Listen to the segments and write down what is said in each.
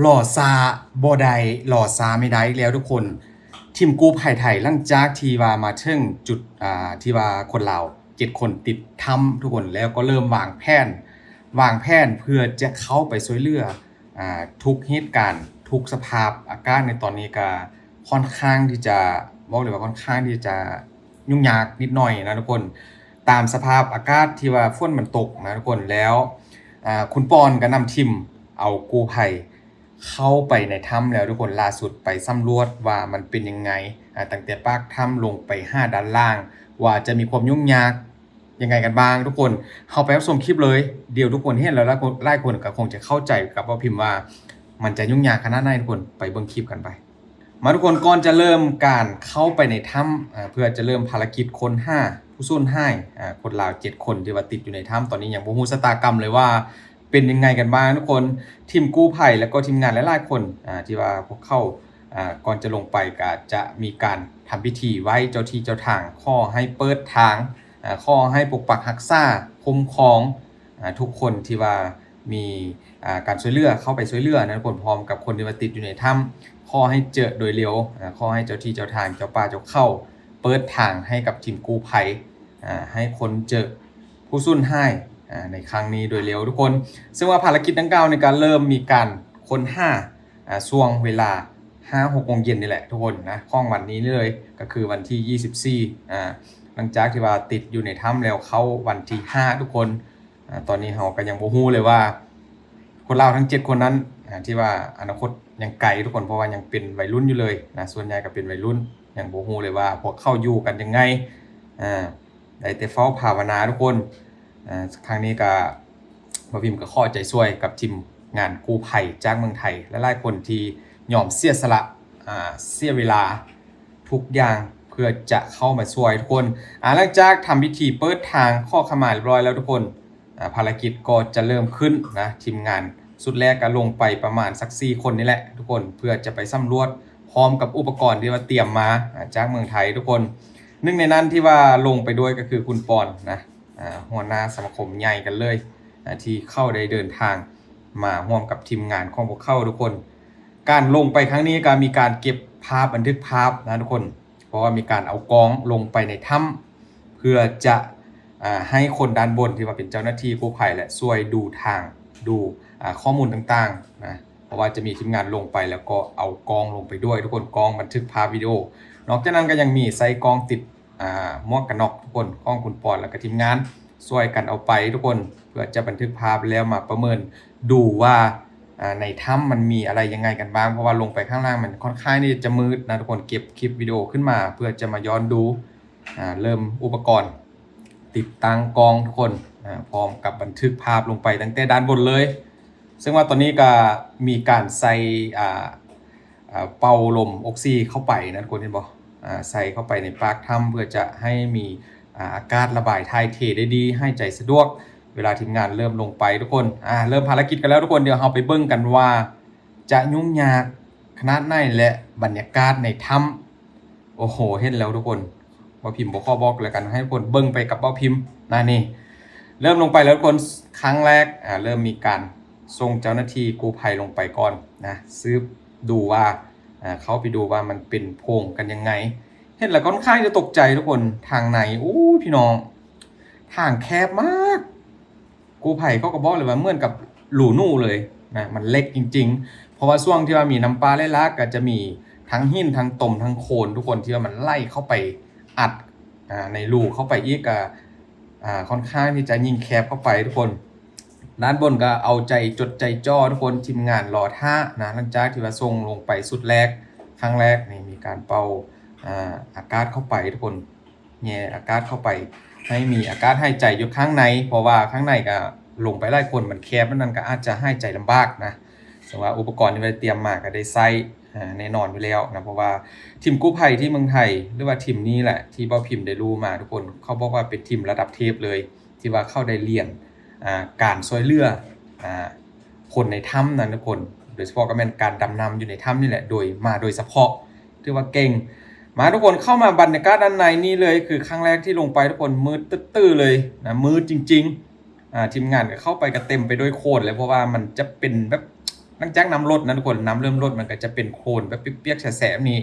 หล่อซาบ่ได้หล่อซาไม่ได้อีกแล้วทุกคนทีมกู้ภัยไทยหลังจากที่ว่ามาถึงจุดที่ว่าคนลาว7คนติดถ้ำทุกคนแล้วก็เริ่มวางแผนเพื่อจะเข้าไปช่วยเหลือทุกเหตุการณ์ทุกสภาพอากาศในตอนนี้ก็ค่อนข้างที่จะบอกเลยว่าค่อนข้างที่จะยุ่งยากนิดหน่อยนะทุกคนตามสภาพอากาศที่ว่าฝนมันตกนะทุกคนแล้วคุณปอนก็นำทีมเอากู้ภัย เข้าไปในถ้ำแล้วทุกคนล่าสุดไปสำรวจว่ามันเป็นยังไงตั้งแต่ปากถ้ำลงไป5ด้านล่าง ว่าจะมีความยุ่งยากยังไงกันบ้างทุกคนเข้าไปรับชมคลิปเลยเดี๋ยวทุกคนเห็นแล้วหลายคนก็คงจะเข้าใจกับว่าพิมพ์ว่ามันจะยุ่งยากขนาดไหนทุกคนไปเบิ่งคลิปกันไปมาทุกคนก่อนจะเริ่มการเข้าไปในถ้ำเพื่อจะเริ่มภารกิจค้นหาผู้สูญหายคนลาว7คนที่ว่าติดอยู่ในถ้ำตอนนี้ยังบ่ฮู้ชะตากรรมเลยว่าเป็นยังไงกันบ้างทุกคนทีมกู้ภัยแล้วก็ทีมงานหลายๆคนที่ว่าพวกเข้าก่อนจะลงไปก็จะมีการทำพิธีไหว้เจ้าที่เจ้าทางขอให้เปิดทางขอให้ปกปักรักษาคุ้มครองทุกคนที่ว่ามีการช่วยเหลือเข้าไปช่วยเหลือนะทุกคนพร้อมกับคนที่ว่าติดอยู่ในถ้ำขอให้เจอโดยเร็วขอให้เจ้าที่เจ้าทางเจ้าป่าเจ้าเข้าเปิดทางให้กับทีมกู้ภัยให้คนเจอผู้สูญหายในครั้งนี้โดยเร็วทุกคนซึ่งว่าภารกิจดังกล่าวในการเริ่มมีการค้นหาช่วงเวลา 5-6 โมงเย็นนี่แหละทุกคนนะข้องวันนี้เลยก็คือวันที่ 24หลังจากที่ว่าติดอยู่ในถ้ำแล้วเข้าวันที่ 5 ทุกคนตอนนี้เราก็ยังบ่ฮู้เลยว่าคนลาวทั้ง7คนนั้นที่ว่าอนาคตยังไกลทุกคนเพราะว่ายังเป็นวัยรุ่นอยู่เลยนะส่วนใหญ่ก็เป็นวัยรุ่นยังบ่ฮู้เลยว่าพวกเข้าอยู่กันยังไงได้แต่เฝ้าภาวนาทุกคนครั้งนี้ก็บ่พิมพ์ก็ขอใจช่วยกับทีมงานกู้ภัยจากเมืองไทยและหลายคนที่ยอมเสียสละเสียเวลาทุกอย่างเพื่อจะเข้ามาช่วยทุกคนหลังจากทำพิธีเปิดทางข้อขมาเรียบร้อยแล้วทุกคนภารกิจก็จะเริ่มขึ้นนะทีมงานสุดแรกก็ลงไปประมาณสัก4คนนี่แหละทุกคนเพื่อจะไปสำรวจพร้อมกับอุปกรณ์ที่ว่าเตรียมมาจากเมืองไทยทุกคนหนึ่งในนั้นที่ว่าลงไปด้วยก็คือคุณปอนนะหัวหน้าสมาคมใหญ่กันเลยที่เข้าได้เดินทางมาร่วมกับทีมงานของพวกเข้าทุกคนการลงไปครั้งนี้ก็มีการเก็บภาพบันทึกภาพนะทุกคนเพราะว่ามีการเอากล้องลงไปในถ้ำเพื่อจะให้คนด้านบนที่ว่าเป็นเจ้าหน้าที่กู้ภัยและช่วยดูทางดูข้อมูลต่างๆนะเพราะว่าจะมีทีมงานลงไปแล้วก็เอากล้องลงไปด้วยทุกคนกล้องบันทึกภาพวิดีโอนอกจากนั้นก็ยังมีใส่กล้องติดหมวกกันน็อกทุกคนกล้องคุณปอนแล้วก็ทีมงานช่วยกันเอาไปทุกคนเพื่อจะบันทึกภาพแล้วมาประเมินดูว่าในถ้ำมันมีอะไรยังไงกันบ้างเพราะว่าลงไปข้างล่างมันค่อนข้างที่จะมืดนะทุกคนเก็บคลิปวิดีโอขึ้นมาเพื่อจะมาย้อนดูเริ่มอุปกรณ์ติดตั้งกล้องทุกคนพร้อมกับบันทึกภาพลงไปตั้งแต่ด้านบนเลยซึ่งว่าตอนนี้ก็มีการใส่เป่าลมออกซิเข้าไปนะทุกคนเห็นบ่ใส่เข้าไปในปากถ้ำเพื่อจะให้มีอากาศระบายถ่ายเทได้ดีให้ใจสะดวกเวลาทีมงานเริ่มลงไปทุกคนเริ่มภารกิจกันแล้วทุกคนเดี๋ยวเราไปเบิ่งกันว่าจะยุ่งยากขนาดไหนและบรรยากาศในถ้ำโอ้โหเห็นแล้วทุกคนบ่พิมพ์บ่ข้อบอกแล้วกันให้ทุกคนเบิ่งไปกับบ่พิมพ์นี่เริ่มลงไปแล้วทุกคนครั้งแรกเริ่มมีการส่งเจ้าหน้าที่กู้ภัยลงไปก่อนนะสืบดูว่าเขาไปดูว่ามันเป็นโพรงกันยังไงเห็นแล้วค่อนข้างจะตกใจทุกคนทางไหนพี่น้องทางแคบมากกู้ภัยเขาก็บอกเลยว่าเหมือนกับหลูนู่เลยนะมันเล็กจริงๆเพราะว่าช่วงที่ว่ามีน้ำปลาไหลหลากก็จะมีทั้งหินทั้งตมทั้งโคลนทุกคนที่ว่ามันไล่เข้าไปอัดในรูเข้าไปอีกค่อนข้างที่จะยิ่งแคบเข้าไปทุกคนด้านบนก็เอาใจจดใจจ่อทุกคนทีมงานรอท่านะหลังจากที่ว่าส่งลงไปสุดแรกครั้งแรกนี่มีการเป่าอากาศเข้าไปทุกคนแย่อากาศเข้าไปให้มีอากาศหายใจอยู่ข้างในเพราะว่าข้างในก็ลงไปหลายคนมันแคบนั่นก็อาจจะหายใจลำบากนะแต่ว่าอุปกรณ์ที่เราเตรียมมาก็ได้ใส่แน่นอนอยู่แล้วนะเพราะว่าทีมกู้ภัยที่เมืองไทยหรือว่าทีมนี้แหละที่บ่พิมพ์ได้รู้มาทุกคนเขาบอกว่าเป็นทีมระดับเทพเลยที่ว่าเข้าได้เรียนการช่วยเหลือคนในถ้ำนั้นทุกคนโดยเฉพาะก็เป็นการดำน้ำอยู่ในถ้ำนี่แหละโดยเฉพาะที่ว่าเก่งมาทุกคนเข้ามาบรรยากาศด้านในนี่เลยคือครั้งแรกที่ลงไปทุกคนมืดตื้อเลยนะมืดจริงๆทีมงานก็เข้าไปก็เต็มไปด้วยโคลนเลยเพราะว่ามันจะเป็นแบบ หลังจากน้ำลดนะทุกคนน้ำเริ่มลดมันก็จะเป็นโคลนแบบเปียกๆแฉะๆนี่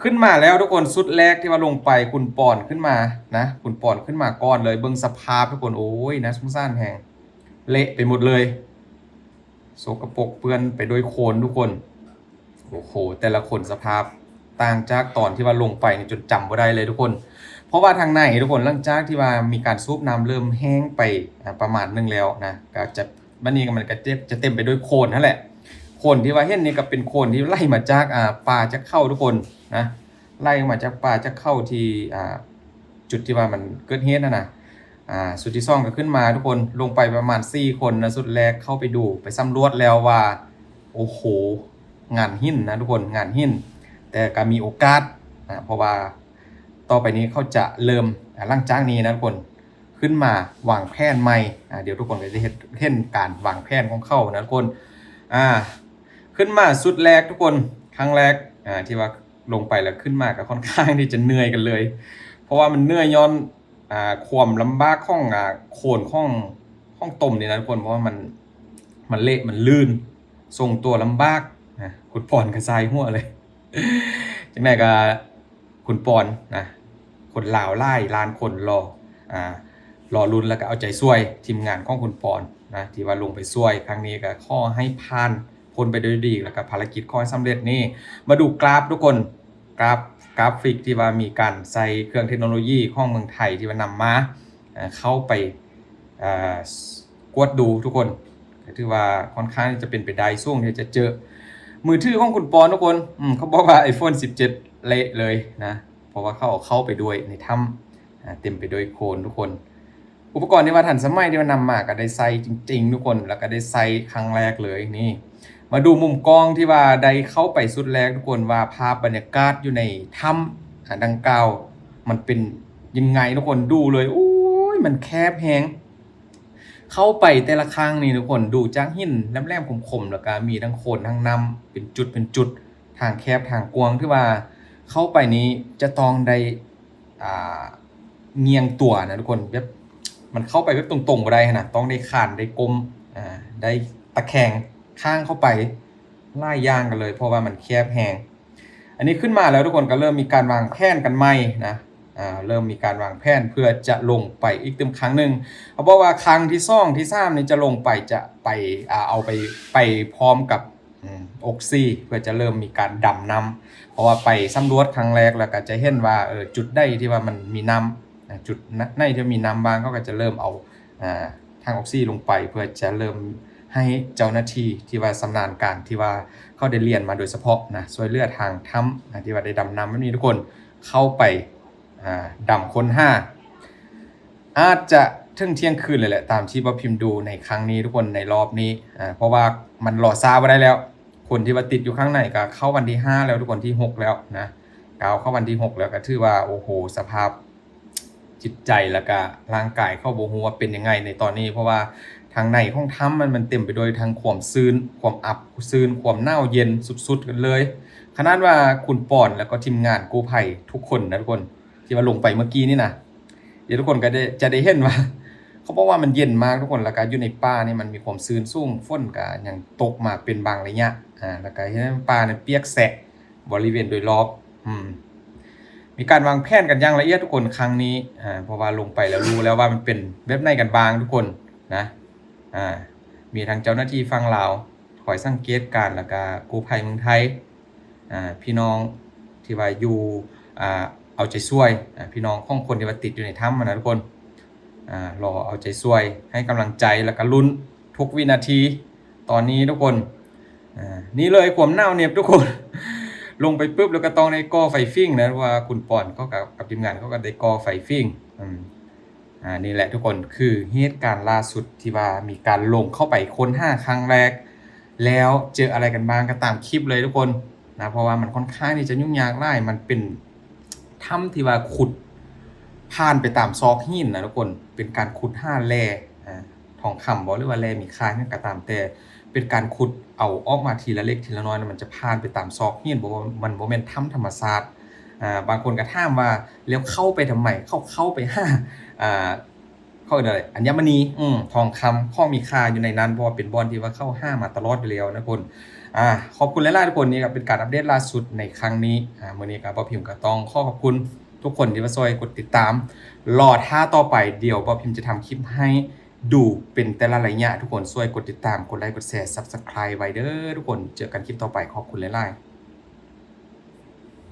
ขึ้นมาแล้วทุกคนสุดแรกที่ว่าลงไปคุณปอนขึ้นมานะคุณปอนขึ้นมาก่อนเลยเบิ่งสภาพทุกคนโอ้ยนะสงสารแหงเละไปหมดเลยโสกปรกเปื้อนไปด้วยโคลนทุกคนโอ้โหแต่ละคนสภาพต่างจากตอนที่ว่าลงไปนี่จนจำบ่ได้เลยทุกคนเพราะว่าทางในทุกคนหลังจากที่ว่ามีการสูบน้ำเริ่มแห้งไปประมาณนึงแล้วนะก็จะบัดนี้มันก็จะเต็มไปด้วยโคลนนั่นแหละโคลนที่ว่าเห็นนี่ก็เป็นโคลนที่ไล่มาจากป่าจะเข้าทุกคนนะไล่มาจากป่าจะเข้าที่จุดที่ว่ามันเกิดเหตุนั่นน่ะสุดที่ซ่องก็ขึ้นมาทุกคนลงไปประมาณ4คนนะสุดแรกเข้าไปดูไปสำรวจแล้วว่าโอ้โหงานหินนะทุกคนงานหินแต่ก็มีโอกาสเพราะว่าต่อไปนี้เขาจะเริ่มหลังจากนี้นะทุกคนขึ้นมาวางแผนใหม่เดี๋ยวทุกคนก็จะเห็นการวางแผนของเขานะทุกคนขึ้นมาสุดแรกทุกคนครั้งแรกที่ว่าลงไปแล้วขึ้นมาก็ค่อนข้างที่จะเหนื่อยกันเลยเพราะว่ามันเหนื่อยย้อนความลำบากของโคนของต้มนี่นะทุกคนเพราะว่ามันเละมันลื่นทรงตัวลำบากคุณปอนกระซายหัวเลยจังไหนก็คุณปอนนะคนลาวไล่ล้านคนรอลุ้นแล้วก็เอาใจช่วยทีมงานของคุณปอนนะที่ว่าลงไปช่วยครั้งนี้ก็ขอให้ผ่านพ้นไปด้วยดีแล้วก็ภารกิจขอให้สำเร็จนี่มาดูกราฟทุกคนกราฟิกที่ว่ามีการใส่เครื่องเทคโนโลยีของเมืองไทยที่ว่านำมาเข้าไปกวดดูทุกคนถือว่าค่อนข้างจะเป็นไปได้ช่วงที่จะเจอมือถือของคุณปอนทุกคนเขาบอกว่า iPhone 17 เละเลยนะเพราะว่าเขาเอาเข้าไปด้วยในถ้ำเต็มไปด้วยโคลนทุกคนอุปกรณ์ที่ว่าทันสมัยที่ว่านำมาก็ได้ใส่จริงๆทุกคนแล้วก็ได้ใส่ครั้งแรกเลยนี่มาดูมุมกล้องที่ว่าได้เข้าไปสุดแรกทุกคนว่าภาพบรรยากาศอยู่ในถ้ำดังกล่าวมันเป็นยังไงทุกคนดูเลยโอ้ยมันแคบแฮงเข้าไปแต่ละครั้งนี่ทุกคนดูจากหินแหลมๆคมๆแล้วก็มีทั้งโคนทั้งน้ำเป็นจุดทางแคบทางกว้างที่ว่าเข้าไปนี้จะต้องได้เงียงตัวนะทุกคนแบบมันเข้าไปแบบตรงๆบ่ได้นะต้องได้ข่านได้กลมได้ตะแคงข้างเข้าไปไล่ย่างกันเลยเพราะว่ามันแคบแหงอันนี้ขึ้นมาแล้วทุกคนก็เริ่มมีการวางแผนกันใหม่นะเริ่มมีการวางแผนเพื่อจะลงไปอีกเต็มครั้งหนึ่งเขาบอกว่าครั้งที่2ที่3นี่จะลงไปจะไปเอาไปพร้อมกับออกซี่เพื่อจะเริ่มมีการดำน้ำเพราะว่าไปสำรวจครั้งแรกแล้วก็จะเห็นว่าจุดใดที่ว่ามันมีน้ำจุดไหนที่มีน้ำบางก็จะเริ่มเอาทางออกซี่ลงไปเพื่อจะเริ่มให้เจ้าหน้าที่ที่ว่าชำนาญการที่ว่าเขาได้เรียนมาโดยเฉพาะนะช่วยเหลือทางถ้ำที่ว่าได้ดำน้ำไม่มีทุกคนเข้าไปดำค้นหาอาจจะถึงเที่ยงคืนเลยแหละตามที่ว่าพิมพ์ดูในครั้งนี้ทุกคนในรอบนี้เพราะว่ามันรอซาไว้ได้แล้วคนที่ว่าติดอยู่ข้างในก็เข้าวันที่5แล้วทุกคนที่6แล้วนะก้าวเข้าวันที่6แล้วก็ถือว่าโอ้โหสภาพจิตใจแล้วก็ร่างกายเข้าบ่ฮู้ว่าเป็นยังไงในตอนนี้เพราะว่าทางในห้องถ้ำมันเต็มไปด้วยทางความชื้นความอับชื้นความหนาวเย็นสุดๆกันเลยขนาดว่าคุณปอนแล้วก็ทีมงานกู้ภัยทุกคนนะทุกคนที่ว่าลงไปเมื่อกี้นี่นะเดี๋ยวทุกคนก็จะได้เห็นว่าเขาบอกว่ามันเย็นมากทุกคนแล้วก็อยู่ในป่านี่มันมีความชื้นสูงฝนก็ยังตกมาเป็นบางระยะแล้วก็เห็นป่าเนี่ยเปียกแฉะบริเวณโดยรอบมีการวางแผนกันอย่างละเอียดทุกคนครั้งนี้เพราะว่าลงไปแล้วรู้แล้วว่ามันเป็นแบบไหนกันบ้างทุกคนนะมีทางเจ้าหน้าที่ฝั่งลาวคอยสังเกตการแล้วก็กู้ภัยเมืองไทยพี่น้องที่ว่าอยู่เอาใจช่วยพี่น้องของคนที่ว่าติดอยู่ในถ้ำนะทุกคนรอเอาใจช่วยให้กำลังใจแล้วก็ลุ้นทุกวินาทีตอนนี้ทุกคนนี่เลยความหนาวเหน็บทุกคน ลงไปปุ๊บแล้วก็ต้องได้ก่อไฟฟิ้งนะว่าคุณปอนเขากับทีมงานเขาก็ได้ก่อไฟฟิ้งนี่แหละทุกคนคือเหตุการณ์ล่าสุดที่ว่ามีการลงเข้าไปค้นหาครั้งแรกแล้วเจออะไรกันบ้างก็ตามคลิปเลยทุกคนนะเพราะว่ามันค่อนข้างที่จะยุ่งยากหลายมันเป็นถ้ำที่ว่าขุดผ่านไปตามซอกหินนะทุกคนเป็นการขุดหาแร่ทองคำบอกหรือว่าแร่มีค่าเนี่ยก็ตามแต่เป็นการขุดเอาออกมาทีละเล็กทีละน้อยมันจะผ่านไปตามซอกหินบอกว่ามันบ่แม่นถ้ำธรรมชาติบางคนก็ถามว่าแล้วเข้าไปทำไมเข้าไปหา เขาเรียกอะไรอัญมณีทองคำข้องมีค่าอยู่ในนั้นเพราะว่าเป็นบอลที่ว่าเข้าห้ามาตลอดอยู่แล้วนะคนขอบคุณหลายๆทุกคนนี่ครับเป็นการอัปเดตล่าสุดในครั้งนี้มื้อนี้ก็บ่พิมพ์ก็ต้องขอบคุณทุกคนที่มาช่วยกดติดตามรอท่าต่อไปเดี๋ยวบ่พิมพ์จะทำคลิปให้ดูเป็นแต่ละระยะทุกคนช่วยกดติดตามกดไลค์กดแชร์ Subscribe ไว้เด้อทุกคนเจอกันคลิปต่อไปขอบคุณหลายๆ